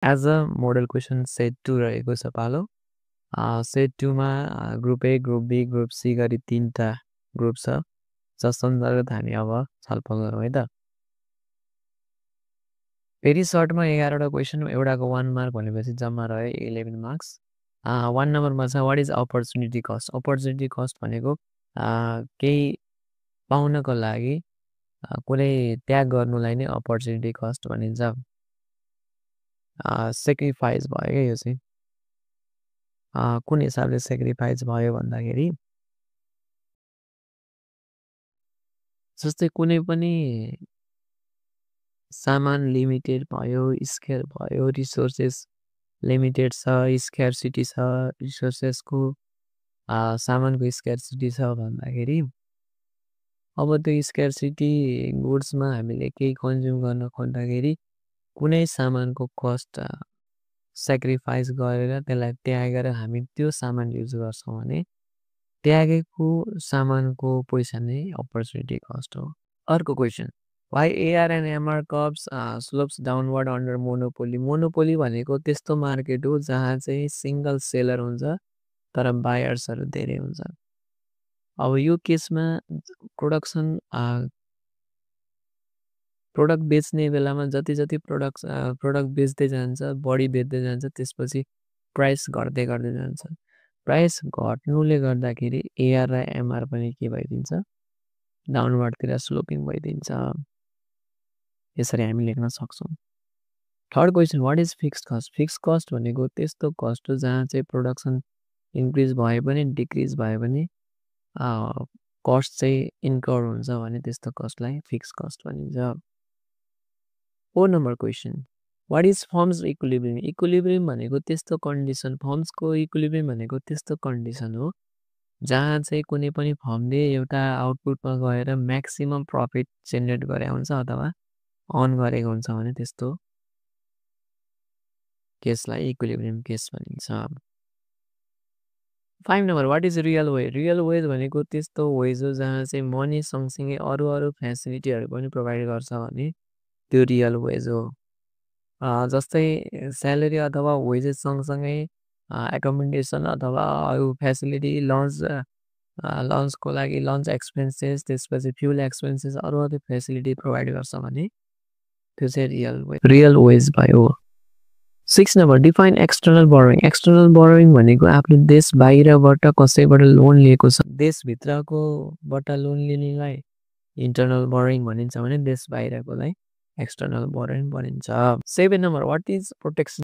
As a model question set 2 रहेको छ पालो। सेट 2 मा group A, group B, group C गरी 3टा ग्रुप छ जसको अन्तर्गत हामी अब छलफल गरौँ है त। फेरि सर्टमा 11वटा क्वेसन, एउटाको 1 मार्क भनेपछि जम्मा रह्यो 11 मार्क्स। 1 नम्बरमा छ what is opportunity cost. Opportunity cost भनेको केही पाउनको लागि कुनै त्याग गर्नुलाई नै अपर्च्युनिटी कस्ट भनिन्छ। सेक्रिफाइस भयो क्या यो चाहिँ। कुन हिसाबले सेक्रिफाइस भयो भन्दाखेरि जस्तै कुनै पनि सामान लिमिटेड भयो, स्केयर भयो, रिसोर्सेस लिमिटेड छ, स्केयरसिटी छ, रिसोर्सेसको सामानको स्केयरसिटी छ भन्दाखेरि अब त्यो स्केयरसिटी गुड्समा हामीले केही कन्ज्युम गर्न खोज्दाखेरि कुनै सामानको कस्ट सेक्रिफाइस गरेर त्यसलाई त्यागेर हामी त्यो सामान युज गर्छौँ भने त्यागेको सामानको पैसा नै अपर्च्युनिटी कस्ट हो। अर्को question, why AR and MR curves slopes downward under monopoly. Monopoly भनेको त्यस्तो मार्केट हो जहाँ चाहिँ सिङ्गल सेलर हुन्छ तर बायर्सहरू धेरै हुन्छ। अब यो केसमा प्रोडक्ट बेच्ने बेलामा जति प्रोडक्ट बेच्दै जान्छ, बढी बेच्दै जान्छ, त्यसपछि प्राइस घट्दै गर्दै जान्छ। प्राइस घट्नुले गर्दाखेरि एआर र एमआर पनि के भइदिन्छ, डाउनवर्डतिर स्लोपिङ भइदिन्छ। यसरी हामी लेख्न सक्छौँ। Third question, what is fixed cost. Fixed cost भनेको त्यस्तो कस्ट हो जहाँ चाहिँ प्रोडक्सन इन्क्रिज भए पनि डिक्रिज भए पनि कस्ट चाहिँ इन्कर हुन्छ भने त्यस्तो कस्टलाई फिक्स्ड कस्ट भनिन्छ। 4 number question, what is firms equilibrium. Equilibrium भनेको त्यस्तो कन्डिसन, फर्म्सको इक्विलिब्रियम भनेको त्यस्तो कन्डिसन हो जहाँ चाहिँ कुनै पनि फर्मले एउटा आउटपुटमा गएर म्याक्सिमम प्रफिट जेनेरेट गरे हुन्छ अथवा अर्न गरेको हुन्छ भने त्यस्तो केसलाई इक्विलिब्रियम केस भनिन्छ। 5 number, what is real wage. Real wage भनेको त्यस्तो वेज हो जहाँ चाहिँ मनी सँगसँगै अरू फेसिलिटीहरू पनि प्रोभाइड गर्छ भने त्यो रियल वेज हो। जस्तै स्यालेरी अथवा वेजेस सँगसँगै एकोमोडेसन अथवा अरू फेसिलिटी, लन्चको लागि लन्च एक्सपेन्सेस, त्यसपछि फ्युल एक्सपेन्सेस, अरू फेसिलिटी प्रोभाइड गर्छ भने त्यो चाहिँ रियल वेज भयो। 6 number, define external borrowing. External borrowing भनेको आफ्नो देश बाहिरबाट कसैबाट लोन लिएको छ, देशभित्रकोबाट लोन लिनेलाई इन्टर्नल बोरोइङ भनिन्छ भने देश बाहिरकोलाई एक्सटर्नल बोरोइङ भनिन्छ। 7 नम्बर, वाट इज प्रोटेक्सन